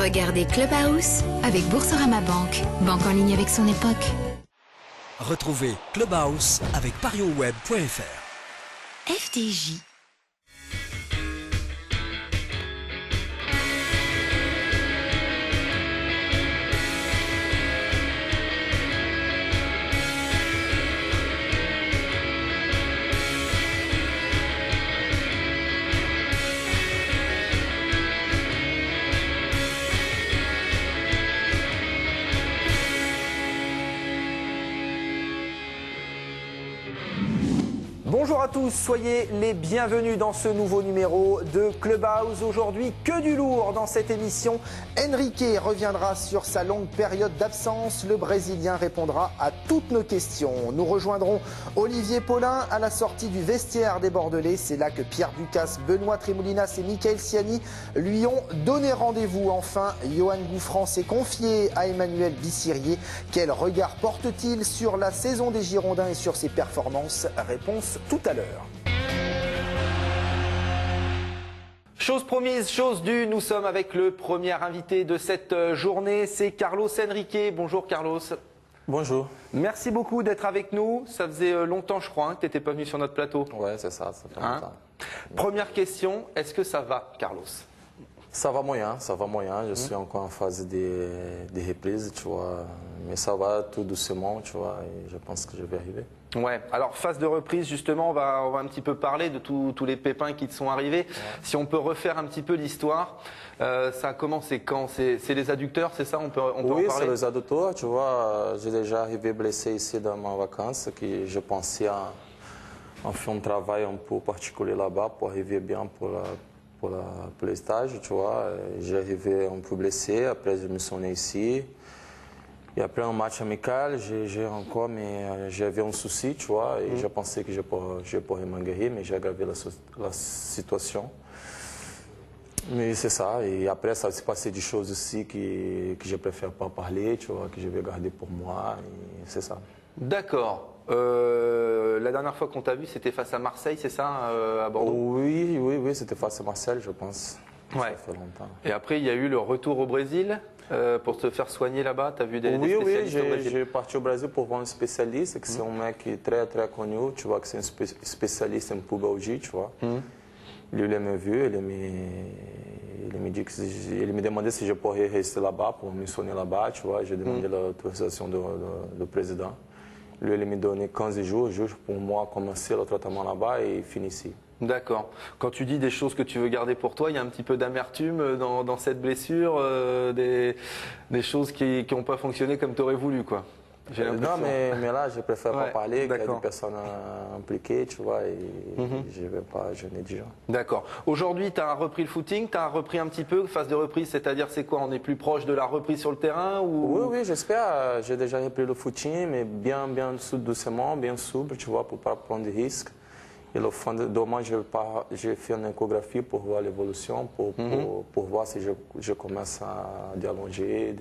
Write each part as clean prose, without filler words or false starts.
Regardez Clubhouse avec Boursorama Banque, banque en ligne avec son époque. Retrouvez Clubhouse avec parioweb.fr. FDJ. Bonjour à tous, soyez les bienvenus dans ce nouveau numéro de Clubhouse. Aujourd'hui, que du lourd dans cette émission. Enrique reviendra sur sa longue période d'absence. Le Brésilien répondra à toutes nos questions. Nous rejoindrons Olivier Paulin à la sortie du vestiaire des Bordelais. C'est là que Pierre Ducasse, Benoît Trémoulinas et Michael Siani lui ont donné rendez-vous. Enfin, Johan Gouffran s'est confié à Emmanuel Bissirier. Quel regard porte-t-il sur la saison des Girondins et sur ses performances? Réponse tout à l'heure. Chose promise, chose due, nous sommes avec le premier invité de cette journée, c'est Carlos Henrique. Bonjour Carlos. Bonjour. Merci beaucoup d'être avec nous. Ça faisait longtemps, je crois, que tu n'étais pas venu sur notre plateau. Ouais, c'est ça fait longtemps. Première question, est-ce que ça va, Carlos? Ça va moyen, ça va moyen. Je suis encore en phase de reprise, tu vois. Mais ça va tout doucement, tu vois, et je pense que je vais arriver. Ouais, alors phase de reprise, justement, on va un petit peu parler de tous les pépins qui te sont arrivés. Ouais. Si on peut refaire un petit peu l'histoire, ça a commencé quand? C'est les adducteurs, c'est ça? On peut en parler? Oui, c'est les adducteurs, tu vois. J'ai déjà arrivé blessé ici dans ma vacance, que je pensais en faire un travail un peu particulier là-bas pour arriver bien pour le stage, tu vois. J'ai arrivé un peu blessé, après je me suis né ici. Et après un match amical, j'avais un souci, tu vois, et je pensais que je pourrais m'en guérir, mais j'ai aggravé la situation. Mais c'est ça, et après ça s'est passé des choses aussi que je préfère pas parler, tu vois, que je vais garder pour moi, et c'est ça. D'accord. La dernière fois qu'on t'a vu, c'était face à Marseille, c'est ça, à Bordeaux? Oui, c'était face à Marseille, je pense. Ouais. Ça fait longtemps. Et après, il y a eu le retour au Brésil pour te faire soigner là-bas. Tu as vu des spécialistes au Brésil? J'ai parti au Brésil pour voir un spécialiste, que c'est un mec très très connu, tu vois, que c'est un spécialiste en pubalgie, tu vois. Lui, il m'a vu, il me demandait si je pourrais rester là-bas pour me soigner là-bas, tu vois. J'ai demandé l'autorisation du président. Lui, il me donnait 15 jours juste pour moi commencer le traitement là-bas et finir ici. D'accord. Quand tu dis des choses que tu veux garder pour toi, il y a un petit peu d'amertume dans cette blessure, des choses qui n'ont pas fonctionné comme tu aurais voulu, quoi. Non, mais là, je préfère pas parler, il y a des personnes impliquées, tu vois, et je ne vais pas gêner des gens. D'accord. Aujourd'hui, tu as repris le footing, tu as repris un petit peu, phase de reprise, c'est-à-dire c'est quoi? On est plus proche de la reprise sur le terrain ou... Oui, j'espère. J'ai déjà repris le footing, mais bien doucement, bien souple, tu vois, pour ne pas prendre de risques. Et le fin de mois, j'ai fait une échographie pour voir l'évolution, pour voir si je commence à allonger,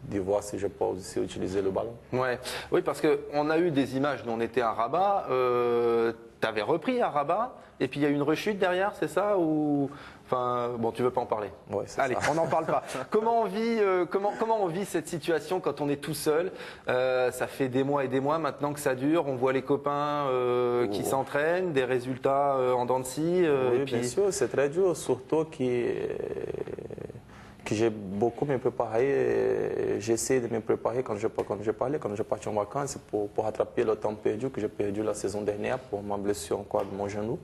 de voir si je peux aussi utiliser le ballon. Ouais. Oui, parce qu'on a eu des images, nous on était à Rabat, tu avais repris à Rabat, et puis il y a eu une rechute derrière, c'est ça ou... Enfin, bon, tu veux pas en parler? Ouais, c'est Allez, ça. on n'en parle pas. Comment on vit cette situation quand on est tout seul? Ça fait des mois et des mois maintenant que ça dure. On voit les copains qui s'entraînent, des résultats en dents de scie. Oui, bien sûr, c'est très dur, surtout que j'ai beaucoup me préparé. J'essaie de me préparer quand je partais en vacances pour rattraper le temps perdu que j'ai perdu la saison dernière pour ma blessure encore de mon genou.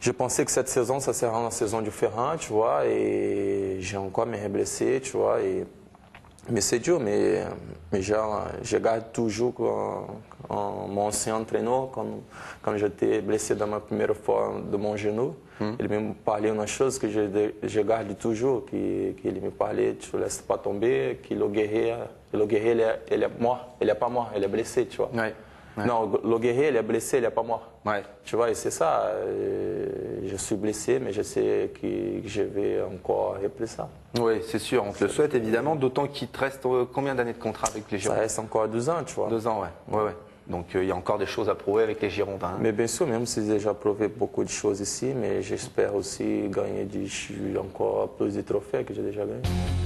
Je pensais que cette saison, ça serait une saison différente, tu vois, et j'ai encore me blessé, tu vois, mais c'est dur, mais je garde toujours mon ancien entraîneur, quand j'étais blessé dans ma première fois de mon genou, il me parlait une chose que je garde toujours, qu'il me parlait, tu ne laisses pas tomber, que le guerrier, il est mort, il n'est pas mort, il est blessé, tu vois. Ouais. Ouais. Non, le guerrier, il est blessé, il n'est pas mort. Ouais. Tu vois, et c'est ça. Je suis blessé, mais je sais que je vais encore reprendre ça. Oui, c'est sûr, on te le souhaite évidemment, d'autant qu'il te reste combien d'années de contrat avec les Girondins? Ça reste encore 2 ans, tu vois. 2 ans, ouais. Donc il y a encore des choses à prouver avec les Girondins. Mais bien sûr, même si j'ai déjà prouvé beaucoup de choses ici, mais j'espère aussi gagner encore plus de trophées que j'ai déjà gagné.